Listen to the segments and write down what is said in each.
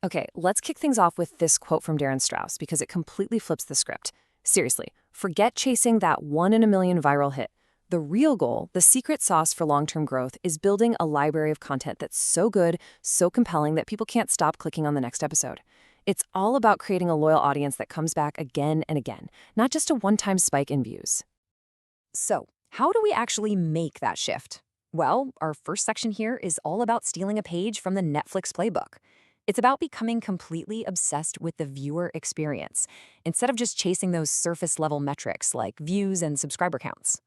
Okay, let's kick things off with this quote from Darren Strauss because it completely flips the script. Seriously, forget chasing that 1 in a million viral hit. The real goal, the secret sauce for long-term growth, is building a library of content that's so good, so compelling that people can't stop clicking on the next episode. It's all about creating a loyal audience that comes back again and again, not just a one-time spike in views. So, how do we actually make that shift? Well, our first section here is all about stealing a page from the Netflix playbook. It's about becoming completely obsessed with the viewer experience, instead of just chasing those surface-level metrics like views and subscriber counts.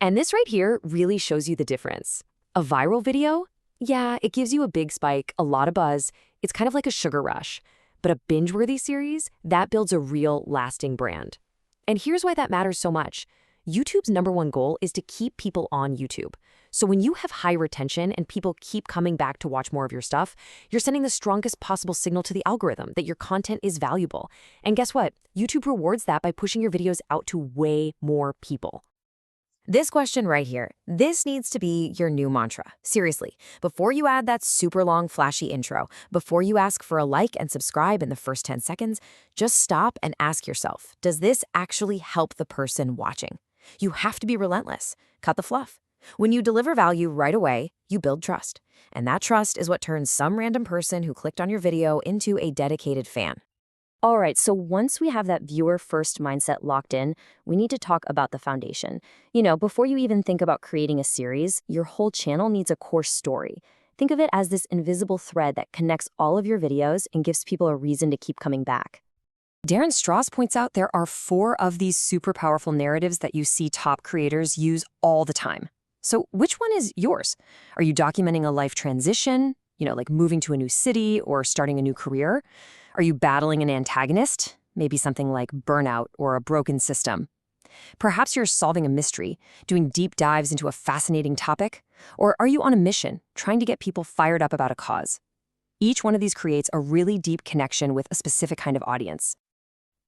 And this right here really shows you the difference. A viral video? Yeah, it gives you a big spike, a lot of buzz. It's kind of like a sugar rush. But a binge-worthy series, that builds a real, lasting brand. And here's why that matters so much. YouTube's #1 goal is to keep people on YouTube. So when you have high retention and people keep coming back to watch more of your stuff, you're sending the strongest possible signal to the algorithm that your content is valuable. And guess what? YouTube rewards that by pushing your videos out to way more people. This question right here, this needs to be your new mantra. Seriously, before you add that super long flashy intro, before you ask for a like and subscribe in the first 10 seconds, just stop and ask yourself, does this actually help the person watching? You have to be relentless. Cut the fluff. When you deliver value right away, you build trust. And that trust is what turns some random person who clicked on your video into a dedicated fan. All right, so once we have that viewer-first mindset locked in, we need to talk about the foundation. Before you even think about creating a series, your whole channel needs a core story. Think of it as this invisible thread that connects all of your videos and gives people a reason to keep coming back. Darren Strauss points out there are 4 of these super powerful narratives that you see top creators use all the time. So which one is yours? Are you documenting a life transition, like moving to a new city or starting a new career? Are you battling an antagonist? Maybe something like burnout or a broken system. Perhaps you're solving a mystery, doing deep dives into a fascinating topic. Or are you on a mission, trying to get people fired up about a cause? Each one of these creates a really deep connection with a specific kind of audience.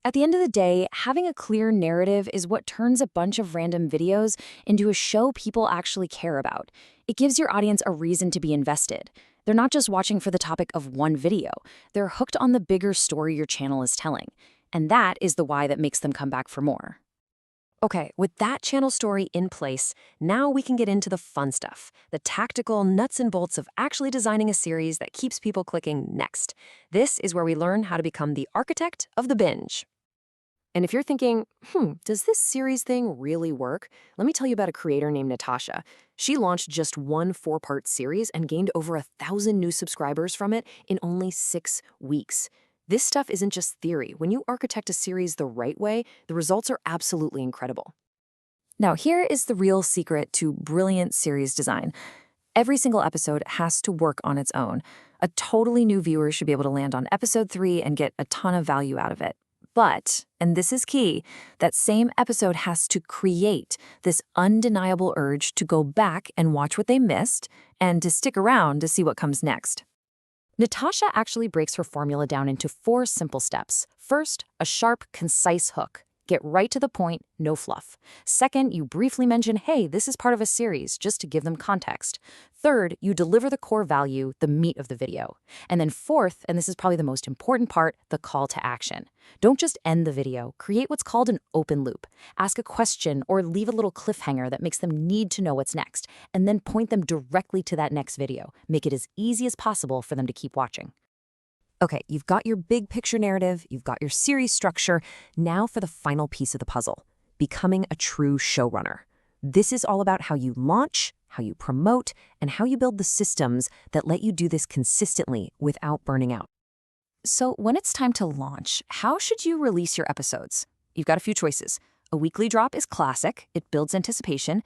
At the end of the day, having a clear narrative is what turns a bunch of random videos into a show people actually care about. It gives your audience a reason to be invested. They're not just watching for the topic of one video. They're hooked on the bigger story your channel is telling. And that is the why that makes them come back for more. Okay, with that channel story in place, now we can get into the fun stuff, the tactical nuts and bolts of actually designing a series that keeps people clicking next. This is where we learn how to become the architect of the binge. And if you're thinking, does this series thing really work? Let me tell you about a creator named Natasha. She launched just one 4-part series and gained over 1,000 new subscribers from it in only 6 weeks. This stuff isn't just theory. When you architect a series the right way, the results are absolutely incredible. Now, here is the real secret to brilliant series design. Every single episode has to work on its own. A totally new viewer should be able to land on episode 3 and get a ton of value out of it. But, and this is key, that same episode has to create this undeniable urge to go back and watch what they missed and to stick around to see what comes next. Natasha actually breaks her formula down into 4 simple steps. First, a sharp, concise hook. Get right to the point, no fluff. Second, you briefly mention, hey, this is part of a series, just to give them context. Third, you deliver the core value, the meat of the video. And then fourth, and this is probably the most important part, the call to action. Don't just end the video, create what's called an open loop. Ask a question or leave a little cliffhanger that makes them need to know what's next, and then point them directly to that next video. Make it as easy as possible for them to keep watching. Okay, you've got your big picture narrative, you've got your series structure. Now for the final piece of the puzzle, becoming a true showrunner. This is all about how you launch, how you promote, and how you build the systems that let you do this consistently without burning out. So when it's time to launch, how should you release your episodes? You've got a few choices. A weekly drop is classic, it builds anticipation.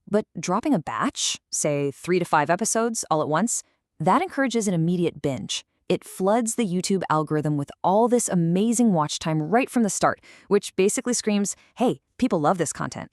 But dropping a batch, say 3 to 5 episodes all at once, that encourages an immediate binge. It floods the YouTube algorithm with all this amazing watch time right from the start, which basically screams, hey, people love this content.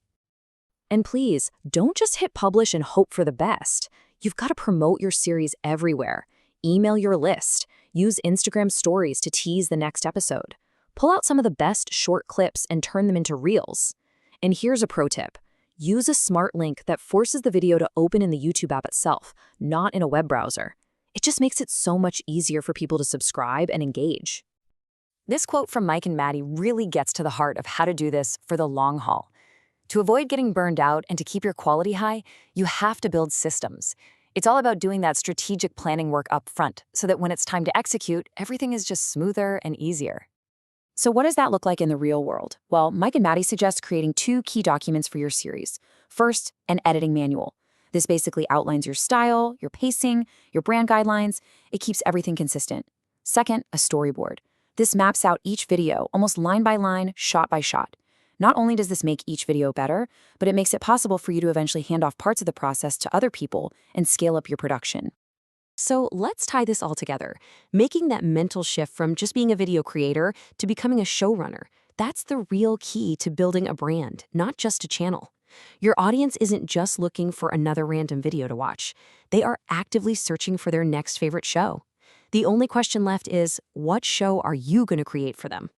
And please, don't just hit publish and hope for the best. You've got to promote your series everywhere. Email your list. Use Instagram stories to tease the next episode. Pull out some of the best short clips and turn them into reels. And here's a pro tip. Use a smart link that forces the video to open in the YouTube app itself, not in a web browser. It just makes it so much easier for people to subscribe and engage. This quote from Mike and Maddie really gets to the heart of how to do this for the long haul. To avoid getting burned out and to keep your quality high, you have to build systems. It's all about doing that strategic planning work up front so that when it's time to execute, everything is just smoother and easier. So what does that look like in the real world? Well, Mike and Maddie suggest creating 2 key documents for your series. First, an editing manual. This basically outlines your style, your pacing, your brand guidelines. It keeps everything consistent. Second, a storyboard. This maps out each video, almost line by line, shot by shot. Not only does this make each video better, but it makes it possible for you to eventually hand off parts of the process to other people and scale up your production. So let's tie this all together, making that mental shift from just being a video creator to becoming a showrunner. That's the real key to building a brand, not just a channel. Your audience isn't just looking for another random video to watch. They are actively searching for their next favorite show. The only question left is, what show are you going to create for them?